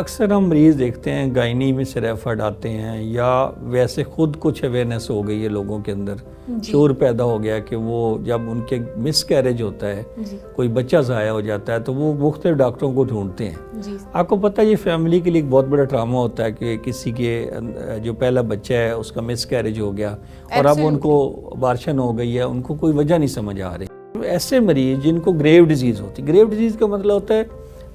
اکثر ہم مریض دیکھتے ہیں گائنی میں سریفڈ آتے ہیں یا ویسے خود کچھ اویئرنیس ہو گئی ہے لوگوں کے اندر، شعور پیدا ہو گیا کہ وہ جب ان کے مس کیریج ہوتا ہے، کوئی بچہ ضائع ہو جاتا ہے تو وہ مختلف ڈاکٹروں کو ڈھونڈتے ہیں۔ آپ کو پتہ ہے یہ فیملی کے لیے ایک بہت بڑا ٹراما ہوتا ہے کہ کسی کے جو پہلا بچہ ہے اس کا مس کیریج ہو گیا اور اب ان کو ابارشن ہو گئی ہے، ان کو کوئی وجہ نہیں سمجھ آ رہی۔ ایسے مریض جن کو گریو ڈیزیز ہوتی، گریو ڈیزیز کا مطلب ہوتا ہے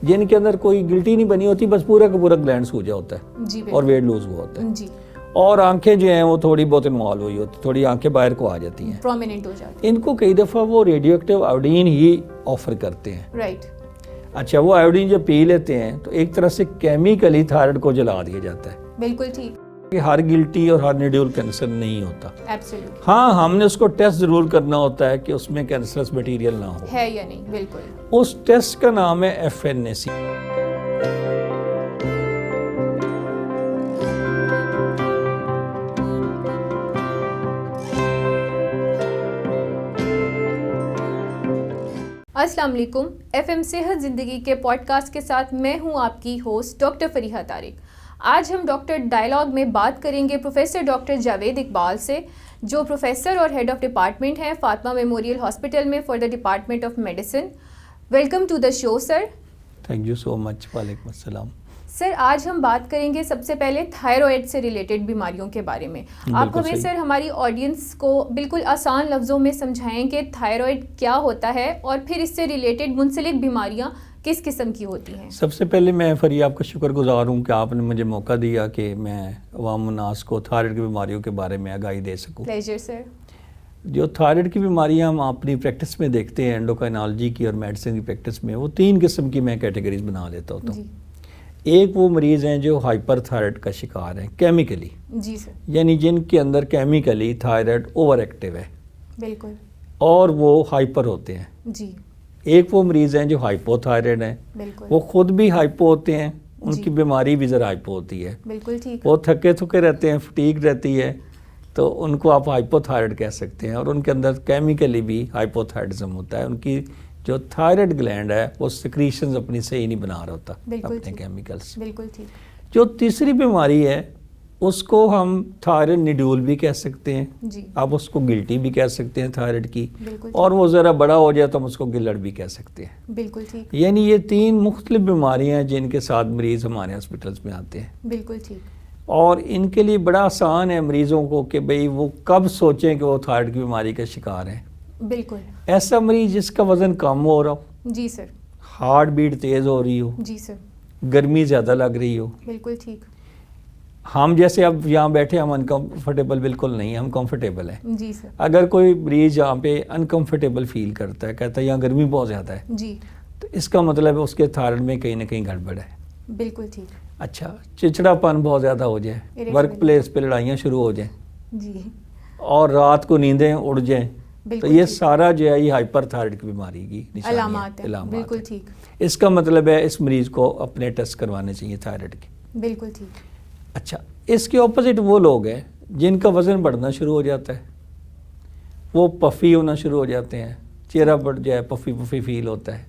جن کے اندر کوئی گلٹی نہیں بنی ہوتی، بس پورا کا پورا گلینڈ سوجا ہوتا ہے اور ویٹ لوز ہوا ہوتا ہے، اور آنکھیں جو ہیں وہ تھوڑی بہت انوالو ہوئی ہوتی، تھوڑی آنکھیں باہر کو آ جاتی ہیں، پرومیننٹ ہو جاتی ہیں۔ ان کو کئی دفعہ وہ ریڈیو ایکٹیو آیوڈین ہی آفر کرتے ہیں۔ رائٹ۔ اچھا، وہ آیوڈین جب پی لیتے ہیں تو ایک طرح سے کیمیکلی تھائرائیڈ کو جلا دیا جاتا ہے۔ بالکل ٹھیک کہ ہر گلٹی اور ہر نیڈیول کینسر نہیں ہوتا۔ ایبسولوٹ۔ ہاں، ہم نے اس کو ٹیسٹ ضرور کرنا ہوتا ہے کہ اس میں کینسرس مٹیریل نہ ہو، ہے یا نہیں۔ بالکل۔ اس ٹیسٹ کا نام ہے FNAC۔ السلام علیکم۔ FM صحت زندگی کے پوڈ کاسٹ کے ساتھ میں ہوں آپ کی ہوسٹ ڈاکٹر فریحہ طارق۔ آج ہم ڈاکٹر ڈائلاگ میں بات کریں گے پروفیسر ڈاکٹر جاوید اقبال سے، جو پروفیسر اور ہیڈ آف ڈپارٹمنٹ ہیں فاطمہ میموریل ہاسپٹل میں for the department of medicine. Welcome to the show sir. Thank you so much. وعلیکم السلام۔ سر، آج ہم بات کریں گے سب سے پہلے تھائرائڈ سے ریلیٹڈ بیماریوں کے بارے میں۔ آپ ہمیں سر ہماری آڈینس کو بالکل آسان لفظوں میں سمجھائیں کہ تھائرائڈ کیا ہوتا ہے اور پھر اس سے ریلیٹڈ منسلک بیماریاں کس قسم کی ہوتی ہیں۔ سب سے پہلے میں فریح آپ کا شکر گزار ہوں کہ آپ نے مجھے موقع دیا کہ میں عوام الناس کو تھائرائڈ کی بیماریوں کے بارے میں آگاہی دے سکوں۔ پلیزر سر۔ جو تھائرائڈ کی بیماریاں ہم اپنی پریکٹس میں دیکھتے ہیں، اینڈوکرائنالوجی کی اور میڈیسن کی پریکٹس میں، وہ 3 قسم کی میں کیٹیگریز بنا لیتا ہوتا ہوں۔ ایک وہ مریض ہیں جو ہائپر تھائرائڈ کا شکار ہیں کیمیکلی، جی سر، یعنی جن کے اندر کیمیکلی تھائرائڈ اوور ایکٹیو ہے، بالکل، اور وہ ہائپر ہوتے ہیں۔ جی۔ ایک وہ مریض ہیں جو ہائپو تھائرائڈ ہیں، بالکل، وہ خود بھی ہائپو ہوتے ہیں، ان کی بیماری بھی ذرا ہائپو ہوتی ہے، بالکل ٹھیک، وہ تھکے تھکے رہتے ہیں، فٹیگ رہتی ہے، تو ان کو آپ ہائپو تھائرائڈ کہہ سکتے ہیں، اور ان کے اندر کیمیکلی بھی ہائپو تھائرائڈزم ہوتا ہے۔ ان کی جو تھائرائڈ گلینڈ ہے وہ سیکریشنز اپنی صحیح نہیں بنا رہا ہوتا اپنے کیمیکلز۔ بالکل ٹھیک۔ جو تیسری بیماری ہے اس کو ہم تھائرائڈ نیڈیول بھی کہہ سکتے ہیں، جی، آپ اس کو گلٹی بھی کہہ سکتے ہیں تھائرائڈ کی، بالکل، اور وہ ذرا بڑا ہو جائے تو ہم اس کو گلڑ بھی کہہ سکتے ہیں۔ بالکل ٹھیک، یعنی یہ 3 مختلف بیماریاں ہیں جن کے ساتھ مریض ہمارے ہاسپٹلس میں آتے ہیں، بالکل ٹھیک، اور ان کے لیے بڑا آسان ہے مریضوں کو کہ بھئی وہ کب سوچیں کہ وہ تھائرائڈ کی بیماری کا شکار ہیں۔ بالکل۔ ایسا مریض جس کا وزن کم ہو رہا ہو، جی سر، ہارٹ بیٹ تیز ہو رہی ہو، جی سر، گرمی زیادہ لگ رہی ہو، بالکل ٹھیک، ہم جیسے اب یہاں بیٹھے ہم انکمفرٹیبل بالکل نہیں، ہم کمفرٹیبل ہیں۔ جی سر، اگر کوئی مریض یہاں پہ انکمفرٹیبل فیل کرتا ہے، کہتا ہے یہاں گرمی بہت زیادہ ہے، جی، تو اس کا مطلب ہے اس کے تھائرائڈ میں کہیں نہ کہیں گڑبڑ ہے۔ بالکل ٹھیک، اچھا، چچڑا پن بہت زیادہ ہو جائے، ورک پلیس پہ لڑائیاں شروع ہو جائیں، جی، اور رات کو نیندیں اڑ جائیں، تو بالکل یہ ٹھیک، سارا جو ہے یہ ہائپر تھائرائڈ کی بیماری کی علامات ہیں، علامات بالکل ہیں۔ ٹھیک، اس کا مطلب ہے اس مریض کو اپنے ٹیسٹ کروانے چاہیے تھائرائڈ کے۔ بالکل ٹھیک، اچھا، اس کے اپوزٹ وہ لوگ ہیں جن کا وزن بڑھنا شروع ہو جاتا ہے، وہ پفی ہونا شروع ہو جاتے ہیں، چہرہ بڑھ جائے، پفی پفی فیل ہوتا ہے،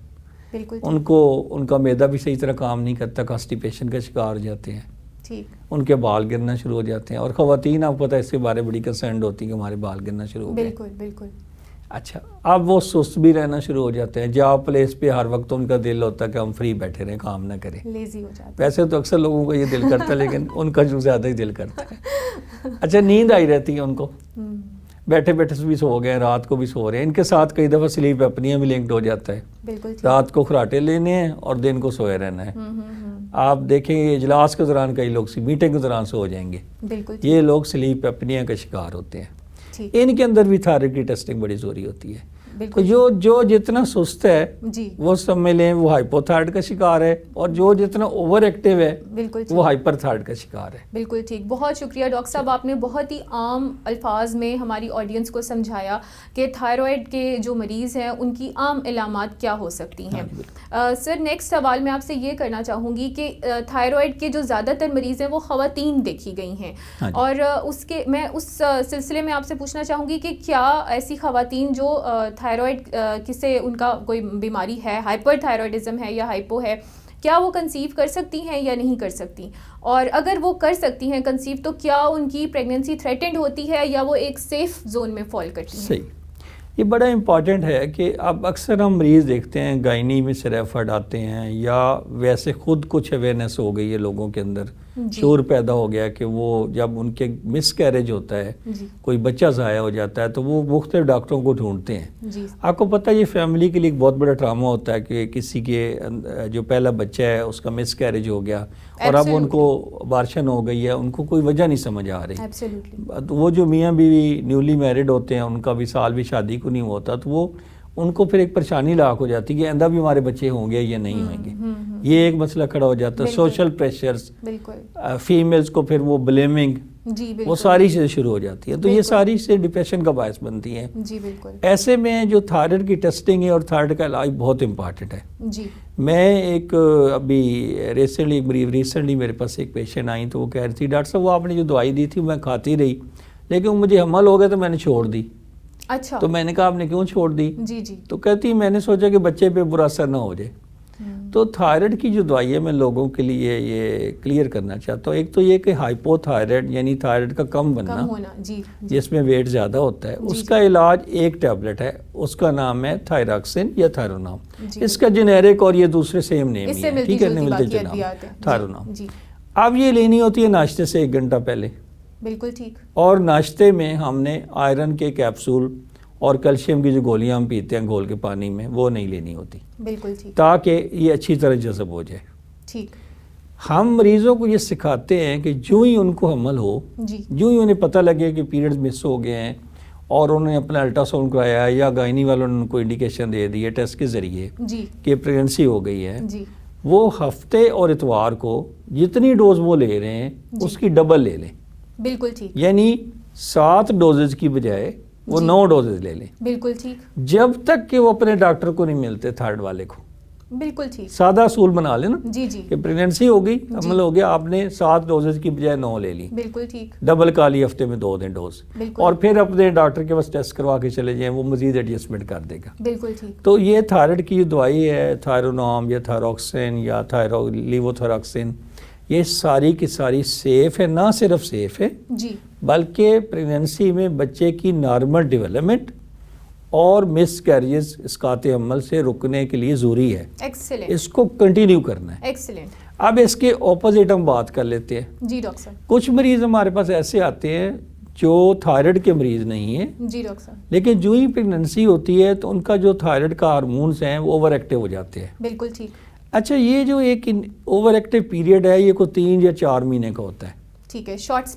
بالکل ان کا معدہ بھی صحیح طرح کام نہیں کرتا، کانسٹیپیشن کا شکار ہو جاتے ہیں، ٹھیک، ان کے بال گرنا شروع ہو جاتے ہیں، اور خواتین آپ کو پتہ ہے اس کے بارے میں بڑی کنسرنڈ ہوتی ہیں کہ ہمارے بال گرنا شروع ہو گئے۔ بالکل، بالکل، اچھا، اب وہ سست بھی رہنا شروع ہو جاتے ہیں، جاب پلیس پہ ہر وقت ان کا دل ہوتا ہے کہ ہم فری بیٹھے رہیں، کام نہ کریں۔ لیزی ہو جاتا ہے۔ ویسے تو اکثر لوگوں کا یہ دل کرتا ہے لیکن ان کا جو زیادہ ہی دل کرتا ہے۔ اچھا، نیند آئی رہتی ہے ان کو، بیٹھے بیٹھے بھی سو گئے، رات کو بھی سو رہے ہیں، ان کے ساتھ کئی دفعہ سلیپ اپنیاں بھی لنکڈ ہو جاتا ہے، بالکل، رات کو خراٹے لینے ہیں اور دن کو سوئے رہنا ہے۔ آپ دیکھیں گے اجلاس کے دوران کئی لوگ میٹنگ کے دوران سو جائیں گے، بالکل، یہ لوگ سلیپ اپنیاں کا شکار ہوتے ہیں۔ ان کے اندر بھی تھائرائڈ کی ٹیسٹنگ بڑی ضروری ہوتی ہے۔ جو جتنا سست ہے جی، وہ سمجھ لیں وہ ہائپو تھائرائڈ کا شکار ہے، اور جو جتنا اوور ایکٹیو ہے بالکل وہ ہائپر تھائرائڈ کا شکار ہے۔ بالکل ٹھیک، بہت شکریہ ڈاکٹر صاحب، آپ نے بہت ہی عام الفاظ میں ہماری آڈینس کو سمجھایا کہ تھائرائڈ کے جو مریض ہیں ان کی عام علامات کیا ہو سکتی ہیں۔ سر، نیکسٹ سوال میں آپ سے یہ کرنا چاہوں گی کہ تھائرائڈ کے جو زیادہ تر مریض ہیں وہ خواتین دیکھی گئی ہیں، اور میں اس سلسلے میں آپ سے پوچھنا چاہوں گی کہ کیا ایسی خواتین جو تھائرائڈ کسے ان کا کوئی بیماری ہے، ہائپر تھائرائڈزم ہے یا ہائپو ہے، کیا وہ کنسیو کر سکتی ہیں یا نہیں کر سکتی؟ اور اگر وہ کر سکتی ہیں کنسیو تو کیا ان کی پریگننسی تھریٹنڈ ہوتی ہے یا وہ ایک سیف زون میں فال کرتی ہیں؟ صحیح، یہ بڑا امپورٹنٹ ہے کہ اب اکثر ہم مریض دیکھتے ہیں گائنی میں سریفڈ آتے ہیں یا ویسے خود کچھ اویئرنیس ہو گئی ہے لوگوں کے اندر، شعور پیدا ہو گیا کہ وہ جب ان کے مس کیریج ہوتا ہے، کوئی بچہ ضائع ہو جاتا ہے تو وہ مختلف ڈاکٹروں کو ڈھونڈتے ہیں۔ آپ کو پتہ ہے یہ فیملی کے لیے ایک بہت بڑا ٹراما ہوتا ہے کہ کسی کے جو پہلا بچہ ہے اس کا مس کیریج ہو گیا اور اب ان کو ابارشن ہو گئی ہے، ان کو کوئی وجہ نہیں سمجھ آ رہی۔ وہ جو میاں بیوی نیولی میرڈ ہوتے ہیں، ان کا بھی سال بھی شادی کو نہیں ہوتا، تو وہ ان کو پھر ایک پریشانی لاحق ہو جاتی ہے کہ آئندہ بھی ہمارے بچے ہوں گے یا نہیں ہوئیں گے۔ یہ ایک مسئلہ کھڑا ہو جاتا ہے، سوشل پریشرز، فیمیلز کو پھر وہ بلیمنگ، وہ ساری چیزیں شروع ہو جاتی ہیں، تو یہ ساری چیزیں ڈپریشن کا باعث بنتی ہیں۔ ایسے میں جو تھائرائیڈ کی ٹیسٹنگ ہے اور تھائرائیڈ کا علاج بہت امپارٹنٹ ہے۔ میں ایک ابھی ریسنٹلی میرے پاس ایک پیشنٹ آئی تو وہ کہہ رہی تھی ڈاکٹر صاحب وہ آپ نے جو دوائی دی تھی میں کھاتی رہی لیکن مجھے حمل ہو گیا تو میں نے چھوڑ دی۔ اچھا، تو میں نے کہا آپ نے کیوں چھوڑ دی؟ تو کہتی میں نے سوچا کہ بچے پہ برا اثر نہ ہو جائے۔ تو تھائرائیڈ کی جو دوائی ہے میں لوگوں کے لیے یہ کلیئر کرنا چاہتا ہوں، ایک تو یہ کہ ہائپو تھائرائڈ یعنی تھائرائیڈ کا کم بننا جس میں ویٹ زیادہ ہوتا ہے، اس کا علاج ایک ٹیبلٹ ہے، اس کا نام ہے تھائراکسین یا تھائرونام۔ اس کا جنیرک اور یہ دوسرے سیم نیم ہی ہے، ٹھیک ہے، ملتے جناب، تھائرونام۔ اب یہ لینی ہوتی ہے ناشتے سے 1 گھنٹہ پہلے، بالکل ٹھیک، اور ناشتے میں ہم نے آئرن کے کیپسول اور کیلشیم کی جو گولیاں ہم پیتے ہیں گھول کے پانی میں وہ نہیں لینی ہوتی، بالکل ٹھیک، تاکہ یہ اچھی طرح جذب ہو جائے۔ ٹھیک، ہم مریضوں کو یہ سکھاتے ہیں کہ جو ہی ان کو حمل ہو، جو ہی انہیں پتہ لگے کہ پیریڈز مس ہو گئے ہیں اور انہوں نے اپنا الٹرا ساؤنڈ کرایا ہے یا گائنی والوں نے ان کو انڈیکیشن دے دی ہے ٹیسٹ کے ذریعے کہ پریگننسی ہو گئی ہے، وہ ہفتے اور اتوار کو جتنی ڈوز وہ لے رہے ہیں اس کی ڈبل لے لیں، بالکل ٹھیک، یعنی 7 ڈوزز کی بجائے وہ 9 ڈوزز لے لیں، بالکل ٹھیک، جب تک کہ وہ اپنے ڈاکٹر کو نہیں ملتے تھائرائیڈ والے کو، بالکل ٹھیک، سادہ اصول بنا لیں نا کہ پریگننسی ہو گئی، حمل ہو گیا، آپ نے 7 ڈوزز کی بجائے 9 لے لی، بالکل ٹھیک، ڈبل کا لی، ہفتے میں 2 دیں ڈوز، اور پھر اپنے ڈاکٹر کے پاس ٹیسٹ کروا کے چلے جائیں، وہ مزید ایڈجسٹمنٹ کر دے گا، بالکل ٹھیک۔ تو یہ تھائرائیڈ کی جو دوائی ہے تھائرونام یا تھائروکسین یا لیووتھراکسین، یہ ساری کی ساری سیف ہے، نہ صرف سیف ہے بلکہ پریگننسی میں بچے کی نارمل ڈیولپمنٹ اور مس کیریجز اسقاط حمل سے رکنے کے لیے ضروری ہے، اس کو کنٹینیو کرنا ہے۔ اب اس کے اپوزٹ ہم بات کر لیتے ہیں۔ جی ڈاکٹر صاحب، کچھ مریض ہمارے پاس ایسے آتے ہیں جو تھائرائیڈ کے مریض نہیں ہیں، جی ڈاکٹر صاحب، لیکن جو ہی پریگننسی ہوتی ہے تو ان کا جو تھائرائیڈ کا ہارمونز ہیں وہ اوور ایکٹیو ہو جاتے ہیں، بالکل ٹھیک۔ اچھا، یہ جو ایک اوور ایکٹیو پیریڈ ہے یہ کوئی 3 یا 4 مہینے کا ہوتا ہے، ٹھیک ہے، شارٹ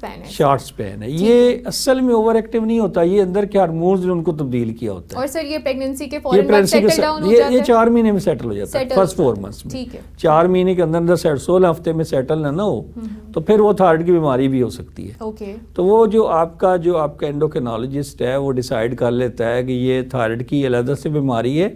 سپین ہے، یہ اصل میں اوور ایکٹیو نہیں ہوتا، یہ اندر کے ہارمونز نے ان کو تبدیل کیا ہوتا ہے، اور سر یہ پریگننسی کے فوراً بعد سیٹل ڈاؤن ہو جاتا ہے، یہ 4 مہینے میں سیٹل ہو جاتا ہے، فرسٹ 4 منتھس میں، ٹھیک ہے، 4 مہینے کے اندر 16 ہفتے میں سیٹل نہ ہو تو پھر وہ تھائرائیڈ کی بیماری بھی ہو سکتی ہے، اوکے، تو وہ جو آپ کا انڈوکرینالوجسٹ ہے وہ ڈیسائیڈ کر لیتا ہے کہ یہ تھائرائیڈ کی علیحدہ سے بیماری ہے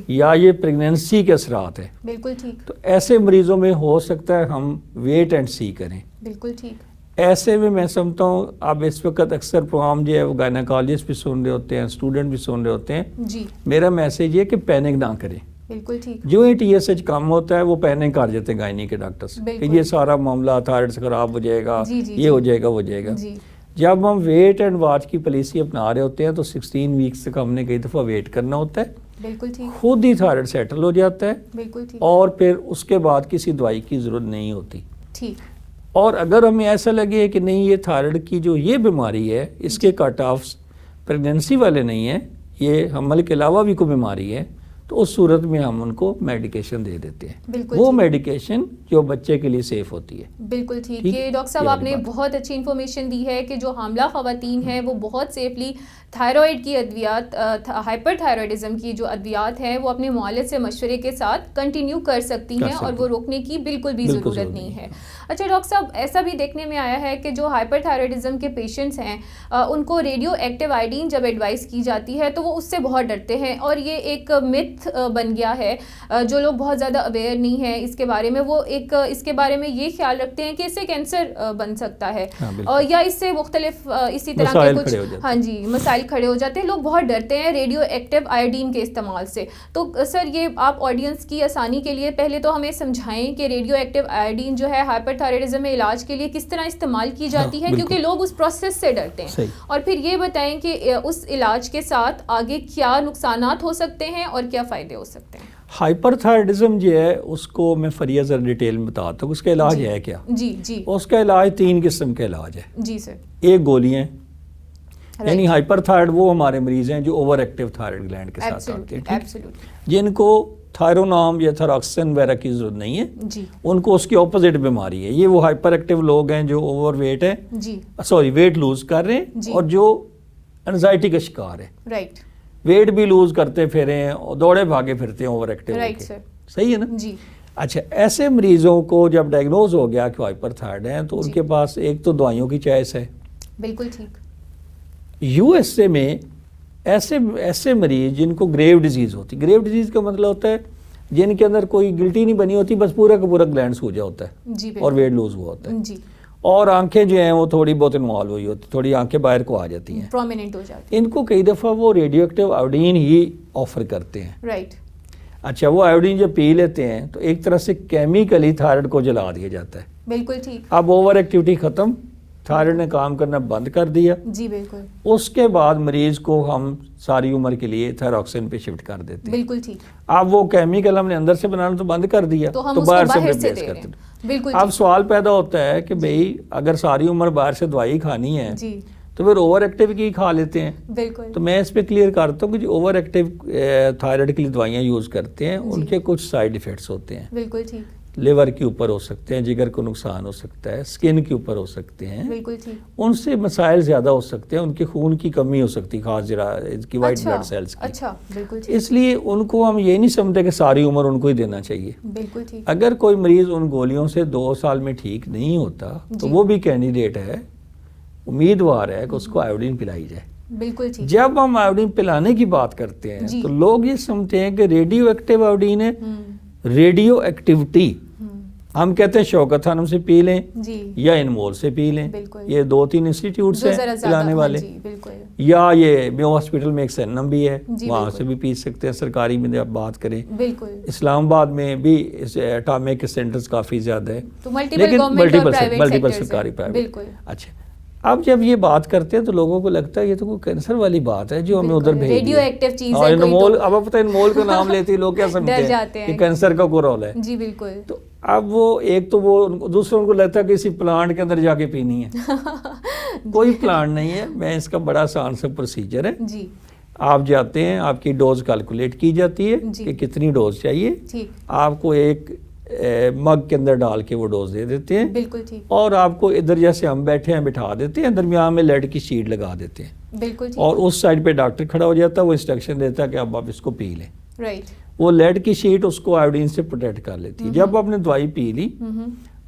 یا یہ پریگننسی کے اثرات ہے، بالکل ٹھیک، تو ایسے مریضوں میں ہو سکتا ہے ہم ویٹ اینڈ سی کریں، بالکل ٹھیک۔ ایسے میں سمجھتا ہوں اب اس وقت اکثر پروگرام جو ہے وہ گائنیکالوجسٹ بھی سن رہے ہوتے ہیں، اسٹوڈنٹ بھی سن رہے ہوتے ہیں، جی، میرا میسیج یہ کہ پینک نہ کریں، بالکل ٹھیک، جو ہی TSH کم ہوتا ہے وہ پینک کر جاتے ہیں گائنی کے ڈاکٹرز کہ یہ سارا معاملہ تھائرائیڈ سے خراب ہو جائے گا، یہ ہو جائے گا، وہ جائے گا۔ جب ہم ویٹ اینڈ واچ کی پالیسی اپنا رہے ہوتے ہیں تو 16 ویکس تک ہم نے کئی دفعہ ویٹ کرنا ہوتا ہے، بالکل ٹھیک، خود ہی تھائرائیڈ سیٹل ہو جاتا ہے، بالکل ٹھیک، اور پھر اس کے بعد کسی دوائی کی ضرورت نہیں ہوتی، ٹھیک۔ اور اگر ہمیں ایسا لگے کہ نہیں یہ تھائرائیڈ کی جو یہ بیماری ہے اس کے کٹ آفس پریگننسی والے نہیں ہیں، یہ حمل کے علاوہ بھی کوئی بیماری ہے، تو اس صورت میں ہم ان کو میڈیکیشن دے دیتے ہیں، وہ میڈیکیشن جو بچے کے لیے سیف ہوتی ہے، بالکل ٹھیک۔ یہ ڈاکٹر صاحب آپ نے بہت اچھی انفارمیشن دی ہے کہ جو حاملہ خواتین ہیں وہ بہت سیفلی تھائرائیڈ کی ادویات، ہائپر تھائرائیڈزم کی جو ادویات ہیں وہ اپنے معالج سے مشورے کے ساتھ کنٹینیو کر سکتی ہیں اور وہ روکنے کی بالکل بھی ضرورت نہیں ہے۔ اچھا ڈاکٹر صاحب، ایسا بھی دیکھنے میں آیا ہے کہ جو ہائپر تھائرائیڈزم کے پیشنٹس ہیں ان کو ریڈیو ایکٹیو آئوڈین جب ایڈوائز کی جاتی ہے تو وہ اس سے بہت ڈرتے ہیں، اور یہ ایک مت متھ بن گیا ہے. جو لوگ بہت زیادہ اویئر نہیں ہیں اس کے بارے میں, وہ ایک اس کے بارے میں یہ خیال رکھتے ہیں کہ اس سے کینسر بن سکتا ہے, یا اس سے مختلف اسی طرح کے کچھ ہاں جی مسائل کھڑے ہو جاتے ہیں. لوگ بہت ڈرتے ہیں ریڈیو ایکٹیو آیوڈین کے استعمال سے. تو سر یہ آپ آڈینس کی آسانی کے لیے پہلے تو ہمیں سمجھائیں کہ ریڈیو ایکٹیو آیوڈین جو ہے ہائپر تھائرائیڈزم میں علاج کے لیے کس طرح استعمال کی جاتی ہے, کیونکہ لوگ اس پروسیس سے ڈرتے ہیں. اور پھر یہ بتائیں کہ اس علاج کے ساتھ آگے کیا نقصانات ہو سکتے ہیں اور کیا فائدے ہو سکتے ہیں. ہائپر تھائرائیڈزم جو ہے اس کو میں فریہ ذرا ڈیٹیل میں بتاتا ہوں. اس کا علاج ہے کیا؟ جی جی اس کا علاج 3 قسم کا علاج ہے. جی سر. ایک گولیاں, یعنی ہائپر تھائرائڈ وہ ہمارے مریض ہیں جو اوور ایکٹیو تھائرائڈ گلینڈ کے ساتھ آتے ہیں, جن کو تھائرونام یا تھراکسن وغیرہ کی ضرورت نہیں ہے, ان کو اس کی اپوزٹ بیماری ہے. یہ وہ ہائپر ایکٹیو لوگ ہیں جو اوور ویٹ ہے, ویٹ لوز کر رہے ہیں, اور جو انزائٹی کا شکار ہے, رائٹ, ویٹ بھی لوز کرتے پھرے ہیں اور دوڑے بھاگے پھرتے ہیں اوور ایکٹیو ہو کے. صحیح ہے نا جی. اچھا, ایسے مریضوں کو جب ڈائگنوز ہو گیا کہ ہائپر تھائرائڈ ہیں تو ان کے پاس ایک تو دوائیوں کی چوائس ہے. بالکل ٹھیک. یو ایس اے میں ایسے مریض جن کو گریو ڈیزیز ہوتی, گریو ڈیزیز کا مطلب ہوتا ہے جن کے اندر کوئی گلٹی نہیں بنی ہوتی, بس پورا کا پورا گلینڈ سوجا ہوتا ہے اور ویٹ لوز ہوا ہوتا ہے, اور آنکھیں جو ہیں وہ تھوڑی بہت انوالو ہوئی ہوتی, تھوڑی آنکھیں باہر کو آ جاتی ہیں, پرومیننٹ ہو جاتی ہیں. ان کو کئی دفعہ وہ ریڈیو ایکٹیو آیوڈین ہی آفر کرتے ہیں. رائٹ. اچھا, وہ آیوڈین جب پی لیتے ہیں تو ایک طرح سے کیمیکلی تھائرائڈ کو جلا دیا جاتا ہے. بالکل ٹھیک. اب اوور ایکٹیویٹی ختم, تھائرائڈ نے کام کرنا بند کر دیا. جی بالکل. اس کے بعد مریض کو ہم ساری عمر کے لیے تھائراکسین پہ شفٹ کر دیتے ہیں. بالکل ٹھیک. اب وہ کیمیکل ہم نے اندر سے بنانا تو بند کر دیا, تو باہر سے ریپلیس کرتے ہیں. بالکل. اب سوال پیدا ہوتا ہے کہ بھئی اگر ساری عمر باہر سے دوائی کھانی ہے تو پھر اوور ایکٹیو کی کھا لیتے ہیں. بالکل. تو میں اس پہ کلیئر کرتا ہوں کہ جو اوور ایکٹیو تھائرائڈ کے لیے دوائیاں یوز کرتے ہیں ان کے کچھ سائیڈ ایفیکٹس ہوتے ہیں. بالکل ٹھیک. لیور کے اوپر ہو سکتے ہیں, جگر کو نقصان ہو سکتا ہے, سکن کے اوپر ہو سکتے ہیں. بالکل ٹھیک. ان سے مسائل زیادہ ہو سکتے ہیں, ان کے خون کی کمی ہو سکتی ہے, خاص کی وائٹ بلڈ سیلز کی. اچھا, بالکل ٹھیک. اس لیے ان کو ہم یہ نہیں سمجھتے کہ ساری عمر ان کو ہی دینا چاہیے. بالکل ٹھیک. اگر کوئی مریض ان گولیوں سے 2 سال میں ٹھیک نہیں ہوتا تو وہ بھی کینڈیڈیٹ ہے, امیدوار ہے کہ اس کو آیوڈین پلائی جائے. بالکل ٹھیک. جب ہم آیوڈین پلانے کی بات کرتے ہیں تو لوگ یہ سمجھتے ہیں کہ ریڈیو ایکٹیو آیوڈین ہے, ریڈیو ایکٹیوٹی ہم کہتے ہیں شوکت خانم سے پی لیں یا انمول سے پی لیں, یہ 2-3 انسٹیٹیوٹس ہیں پلانے والے, یا یہ میو ہاسپٹل میں ایک سینم بھی ہے, وہاں سے بھی پی سکتے ہیں. سرکاری میں آپ بات کریں, اسلام آباد میں بھی اٹامک سینٹرز کافی زیادہ ہے, لیکن ملٹیپل سرکاری پرائیویٹ. اچھا, اب جب یہ بات کرتے ہیں تو لوگوں کو لگتا ہے یہ تو کوئی کینسر والی بات ہے جو ہمیں ادھر بھیج ریڈیو ایکٹیو چیز ہے. انمول, اب آپ پتہ ہے انمول کا نام لیتے ہی لوگ کیا سمجھتے ہیں کہ کینسر کا کوئی رول ہے. جی بالکل. تو اب وہ ایک تو وہ دوسروں کو لگتا ہے کہ اسی پلانٹ کے اندر جا کے پینی ہے. کوئی پلانٹ نہیں ہے, میں اس کا بڑا آسان سا پروسیجر ہے. جی, آپ جاتے ہیں, آپ کی ڈوز کیلکولیٹ کی جاتی ہے کہ کتنی ڈوز چاہیے, آپ کو ایک مگ کے اندر ڈال کے وہ ڈوز دے دیتے ہیں. بالکل ٹھیک. اور آپ کو ادھر جیسے ہم بیٹھے ہیں بٹھا دیتے ہیں, درمیان میں لیڈ کی شیٹ لگا دیتے ہیں. بالکل ٹھیک. اور اس سائڈ پہ ڈاکٹر کھڑا ہو جاتا ہے, وہ انسٹرکشن دیتا ہے کہ اب آپ اس کو پی لیں. رائٹ. وہ لیڈ کی شیٹ اس کو آیوڈین سے پروٹیکٹ کر لیتی ہے. جب آپ نے دوائی پی لی,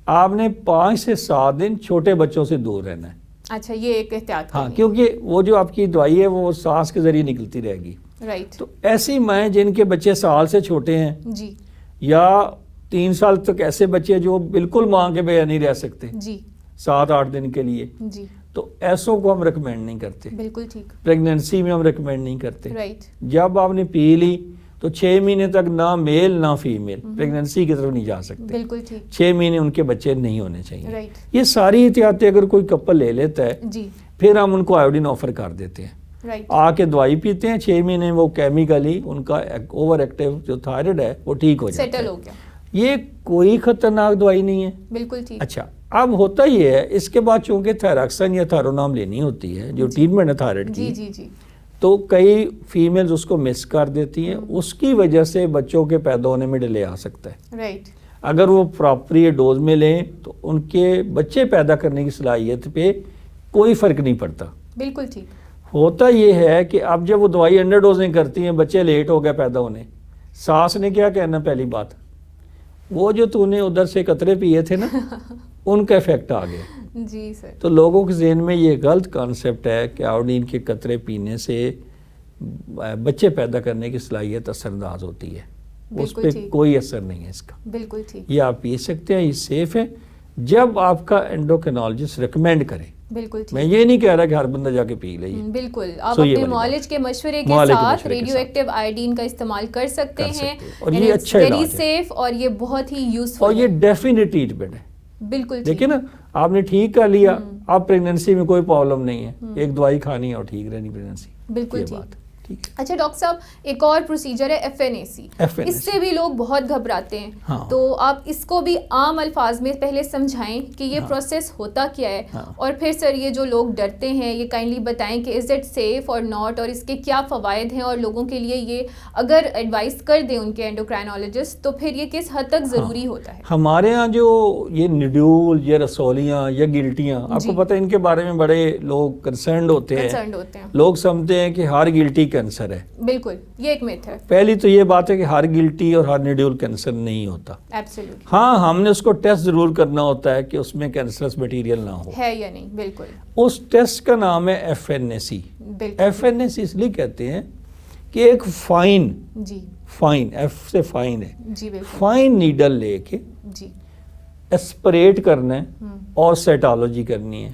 آپ نے 5 سے 7 دن چھوٹے بچوں سے دور رہنا ہے. اچھا, یہ ایک احتیاط. ہاں, کیونکہ وہ جو آپ کی دوائی ہے وہ سانس کے ذریعے نکلتی رہے گی. رائٹ. تو ایسی مائیں جن کے بچے سال سے چھوٹے ہیں, جی, یا 3 سال تک ایسے بچے جو بالکل ماں کے بغیر نہیں رہ سکتے, جی, 7-8 دن کے لیے, جی, تو ایسوں کو ہم ریکمینڈ نہیں کرتے. بالکل ٹھیک. پریگنینسی میں ہم ریکمینڈ نہیں کرتے. رائٹ. جب آپ نے پی لی تو 6 مہینے تک نہ میل نہ فیمیل پریگنینسی کی طرف نہیں جا سکتے. بالکل ٹھیک. 6 مہینے ان کے بچے نہیں ہونے چاہیے. رائٹ. یہ ساری احتیاطیں اگر کوئی کپل لے لیتا ہے, جی, پھر ہم ان کو آیوڈین آفر کر دیتے ہیں. رائٹ. آ کے دوائی پیتے ہیں, 6 مہینے وہ کیمیکلی ان کا اوور ایکٹیو جو تھائرائڈ ہے وہ ٹھیک ہو جاتا ہے, سیٹل ہو گیا. یہ کوئی خطرناک دوائی نہیں ہے. بالکل ٹھیک. اچھا, اب ہوتا یہ ہے اس کے بعد چونکہ تھائراکسن یا تھائرونام لینی ہوتی ہے جو ٹریٹمنٹ ہے تھائرائڈ کی, جی, جی, جی, تو کئی فیمیلز اس کو مس کر دیتی ہیں, اس کی وجہ سے بچوں کے پیدا ہونے میں ڈیلے آ سکتا ہے. رائٹ. اگر وہ پراپری ڈوز میں لیں تو ان کے بچے پیدا کرنے کی صلاحیت پہ کوئی فرق نہیں پڑتا. بالکل ٹھیک. ہوتا یہ ہے کہ اب جب وہ دوائی انڈر ڈوزنگ کرتی ہیں, بچے لیٹ ہو گئے پیدا ہونے, ساس نے کیا کہنا, پہلی بات وہ جو تو نے ادھر سے قطرے پیے تھے نا ان کا افیکٹ آ گیا. جی سر. تو لوگوں کے ذہن میں یہ غلط کانسیپٹ ہے کہ آیوڈین کے قطرے پینے سے بچے پیدا کرنے کی صلاحیت اثر انداز ہوتی ہے، اس پہ کوئی اثر نہیں ہے اس کا. بالکل ٹھیک. یہ آپ پی سکتے ہیں، یہ سیف ہے جب آپ کا اینڈوکرینالوجسٹ ریکمینڈ کرے. بالکل ٹھیک. میں یہ نہیں کہہ رہا کہ ہر بندہ جا کے پی لے. بالکل آپ اپنے معالج کے مشورے کے ساتھ ریڈیو ایکٹیو آئیڈین کا استعمال کر سکتے ہیں، اور یہ اچھا علاج ہے، ویری سیف اور یہ بہت ہی یوزفل، اور یہ ڈیفینیٹ ٹریٹمنٹ ہے. بالکل دیکھیں نا، آپ نے ٹھیک کر لیا، آپ پریگننسی میں کوئی پرابلم نہیں ہے، ایک دوائی کھانی ہے اور ٹھیک رہنی پریگننسی. بالکل ٹھیک. اچھا ڈاکٹر صاحب، ایک اور پروسیجر ہے FNAC. اس سے بھی لوگ بہت گھبراتے ہیں، تو آپ اس کو بھی عام الفاظ میں پہلے سمجھائیں کہ یہ پروسیس ہوتا کیا ہے، اور پھر سر یہ جو لوگ ڈرتے ہیں یہ کائنڈلی بتائیں کہ از اٹ سیف اور ناٹ، اور اس کے کیا فوائد ہیں، اور لوگوں کے لیے یہ اگر ایڈوائز کر دیں ان کے اینڈوکرائنالوجسٹ تو پھر یہ کس حد تک ضروری ہوتا ہے. ہمارے ہاں جو یہ نیڈیول یا رسولیاں یا گلٹیاں، آپ کو پتہ ہے ان کے بارے میں بڑے لوگ کنسرنڈ ہوتے ہیں. لوگ سمجھتے ہیں کہ ہر گلٹی کینسر ہے. بالکل، یہ ایک میتھ ہے. پہلی تو یہ بات ہے کہ ہر گلٹی اور ہر نیڈیول کینسر نہیں ہوتا. ایبسلیوٹلی. ہاں، ہم نے اس کو ٹیسٹ ضرور کرنا ہوتا ہے کہ اس میں کینسرس مٹیریل نہ ہو، ہے یا نہیں. بالکل. اس ٹیسٹ کا نام ہے FNAC. FNAC اس لیے کہتے ہیں کہ ایک فائن، فائن ایف سے فائن ہے، فائن نیڈل لے کے اسپریٹ کرنا ہے اور سائٹالوجی کرنی ہے.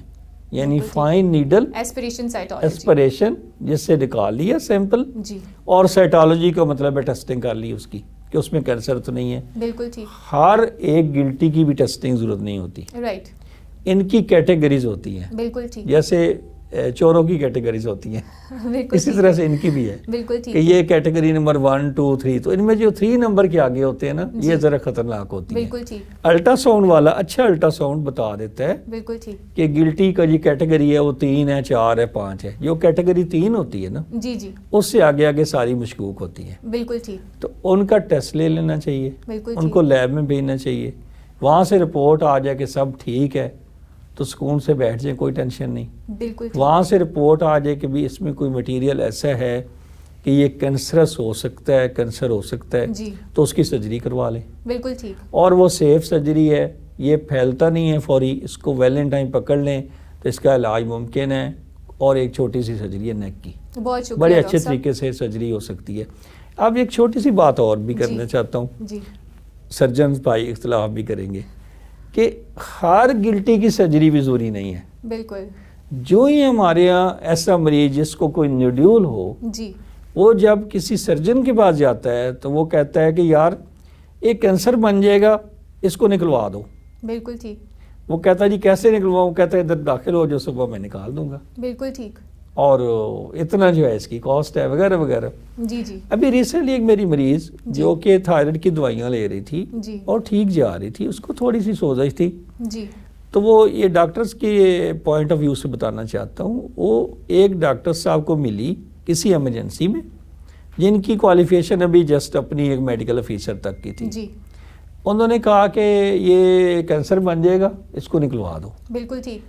یعنی فائن نیڈل ایسپریشن جس سے نکال لیا سیمپل، اور سائٹالوجی کا مطلب ہے ٹیسٹنگ کر لی اس کی کہ اس میں کینسر تو نہیں ہے. بالکل ٹھیک. ہر ایک گلٹی کی بھی ٹیسٹنگ ضرورت نہیں ہوتی. رائٹ. ان کی کیٹیگریز ہوتی ہیں. بالکل ٹھیک. جیسے چوروں کی کیٹیگریز ہوتی ہیں، اسی طرح سے ان کی بھی ہے. بالکل ٹھیک. کہ یہ کیٹیگری نمبر 1 2 3، تو ان میں جو 3 نمبر کے آگے ہوتے ہیں نا، یہ ذرا خطرناک ہوتی ہے. بالکل ٹھیک. الٹرا ساؤنڈ والا اچھا الٹرا ساؤنڈ بتا دیتا ہے. بالکل ٹھیک. کہ گلٹی کا یہ کیٹیگری ہے وہ 3 ہے، 4 ہے، 5 ہے. جو کیٹیگری 3 ہوتی ہے نا، اس سے آگے آگے ساری مشکوک ہوتی ہیں. بالکل ٹھیک. تو ان کا ٹیسٹ لے لینا چاہیے، ان کو لیب میں بھیجنا چاہیے، وہاں سے رپورٹ آ جائے کہ سب ٹھیک ہے تو سکون سے بیٹھ جائیں، کوئی ٹینشن نہیں. بالکل. وہاں سے رپورٹ آ جائے کہ بھی اس میں کوئی مٹیریل ایسا ہے کہ یہ کینسرس ہو سکتا ہے، کینسر ہو سکتا ہے، تو اس کی سرجری کروا لیں. بالکل ٹھیک. اور وہ سیف سرجری ہے، یہ پھیلتا نہیں ہے فوری. اس کو ویلنٹائن پکڑ لیں تو اس کا علاج ممکن ہے. اور ایک چھوٹی سی سرجری ہے نیک کی، بہت شکریہ، بڑے اچھے طریقے سے سرجری ہو سکتی ہے. اب ایک چھوٹی سی بات اور بھی کرنا چاہتا ہوں، سرجنز بھائی اختلاف بھی کریں گے کہ ہر گلٹی کی سرجری بھی ضروری نہیں ہے. بالکل. جو ہی ہمارے یہاں ایسا مریض جس کو کوئی نیڈیول ہو، وہ جب کسی سرجن کے پاس جاتا ہے تو وہ کہتا ہے کہ یار ایک کینسر بن جائے گا، اس کو نکلوا دو. بالکل ٹھیک. وہ کہتا ہے جی کیسے نکلواؤں؟ کہتا ہے ادھر داخل ہو، جو صبح میں نکال دوں گا. بالکل ٹھیک. اور اتنا جو ہے اس کی کاسٹ ہے وغیرہ وغیرہ. ابھی ریسنٹلی ایک میری مریض جو کہ تھائرائیڈ کی دوائیاں لے رہی تھی اور ٹھیک جا رہی تھی، اس کو تھوڑی سی سوزش تھی. تو وہ یہ ڈاکٹرز کے پوائنٹ آف ویو سے بتانا چاہتا ہوں، وہ ایک ڈاکٹر صاحب کو ملی کسی ایمرجنسی میں، جن کی کوالیفیکیشن ابھی جسٹ اپنی ایک میڈیکل افیسر تک کی تھی. انہوں نے کہا کہ یہ کینسر بن جائے گا، اس کو نکلوا دو. بالکل ٹھیک.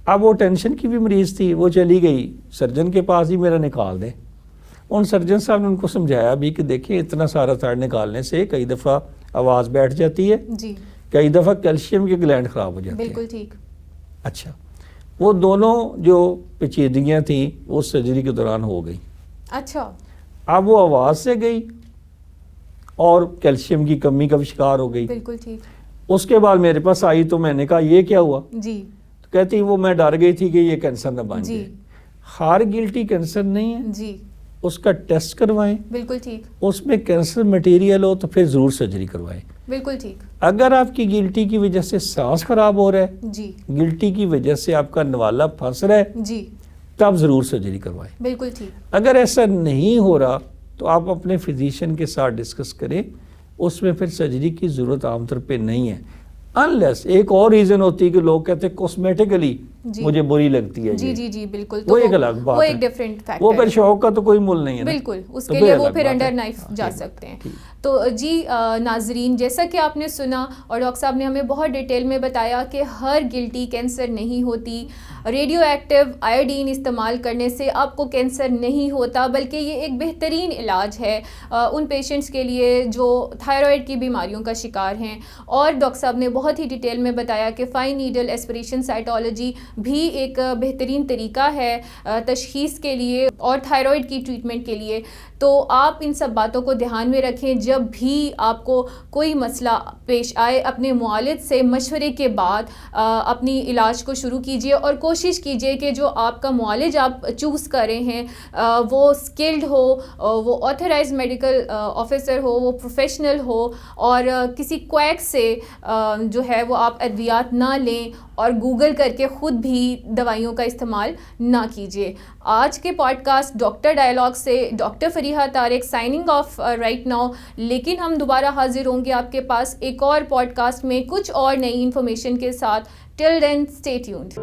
اب وہ ٹینشن کی بھی مریض تھی، وہ چلی گئی سرجن کے پاس، ہی میرا نکال دیں. ان سرجن صاحب نے ان کو سمجھایا بھی کہ دیکھیں اتنا سارا تھائرائیڈ نکالنے سے کئی دفعہ آواز بیٹھ جاتی ہے، کئی دفعہ کیلشیم کی گلینڈ خراب ہو جاتی ہے. بالکل ٹھیک. اچھا، وہ دونوں جو پیچیدگیاں تھیں وہ سرجری کے دوران ہو گئی. اچھا. اب وہ آواز سے گئی اور کیلشیم کی کمی کا بھی شکار ہو گئی. بالکل ٹھیک. اس کے بعد میرے پاس آئی تو میں نے کہا یہ کیا ہوا؟ تو کہتی وہ میں ڈر گئی تھی کہ یہ کینسر نہ بن جائے. ہار گلٹی کینسر نہیں ہے، اس کا ٹیسٹ کروائیں. بالکل ٹھیک. اس میں کینسر مٹیریل ہو تو پھر ضرور سرجری کروائیں. بالکل ٹھیک. اگر آپ کی گلٹی کی وجہ سے سانس خراب ہو رہا ہے، گلٹی کی وجہ سے آپ کا نوالا پھنس رہا ہے، تب ضرور سرجری کروائیں. بالکل ٹھیک. اگر ایسا نہیں ہو رہا تو آپ اپنے فزیشین کے ساتھ ڈسکس کریں، اس میں پھر سرجری کی ضرورت عام طور پہ نہیں ہے. انلیس ایک اور ریزن ہوتی ہے کہ لوگ کہتے ہیں کاسمیٹیکلی مجھے بری لگتی ہے. جی بالکل. وہ ایک الگ بات ہے، وہ ایک ڈیفرنٹ فیکٹر ہے، وہ پھر شوق کا تو کوئی مول نہیں ہے. بالکل، اس کے لیے وہ پھر انڈر نائف جا سکتے ہیں. تو جی ناظرین، جیسا کہ آپ نے سنا اور ڈاکٹر صاحب نے ہمیں بہت ڈیٹیل میں بتایا کہ ہر گلٹی کینسر نہیں ہوتی، ریڈیو ایکٹیو آیوڈین استعمال کرنے سے آپ کو کینسر نہیں ہوتا، بلکہ یہ ایک بہترین علاج ہے ان پیشنٹس کے لیے جو تھائرائڈ کی بیماریوں کا شکار ہیں. اور ڈاکٹر صاحب نے بہت ہی ڈیٹیل میں بتایا کہ فائن نیڈل ایسپریشن سائٹولوجی بھی ایک بہترین طریقہ ہے تشخیص کے لیے اور تھائرائڈ کی ٹریٹمنٹ کے لیے. تو آپ ان سب باتوں کو دھیان میں رکھیں. جب بھی آپ کو کوئی مسئلہ پیش آئے اپنے معالج سے مشورے کے بعد اپنی علاج کو شروع کیجیے، اور کوشش کیجیے کہ جو آپ کا معالج آپ چوز کر رہے ہیں وہ اسکلڈ ہو، وہ آتھرائز میڈیکل آفیسر ہو، وہ پروفیشنل ہو، اور کسی کویک سے جو ہے وہ آپ ادویات نہ لیں اور گوگل کر کے خود بھی دوائیوں کا استعمال نہ کیجیے. آج کے پوڈ کاسٹ ڈاکٹر ڈائلاگ سے doctor Fariha Tariq signing off right now. لیکن ہم دوبارہ حاضر ہوں گے آپ کے پاس ایک اور پوڈ کاسٹ میں کچھ اور نئی انفارمیشن کے ساتھ. ٹل دین اسٹے ٹیونڈ.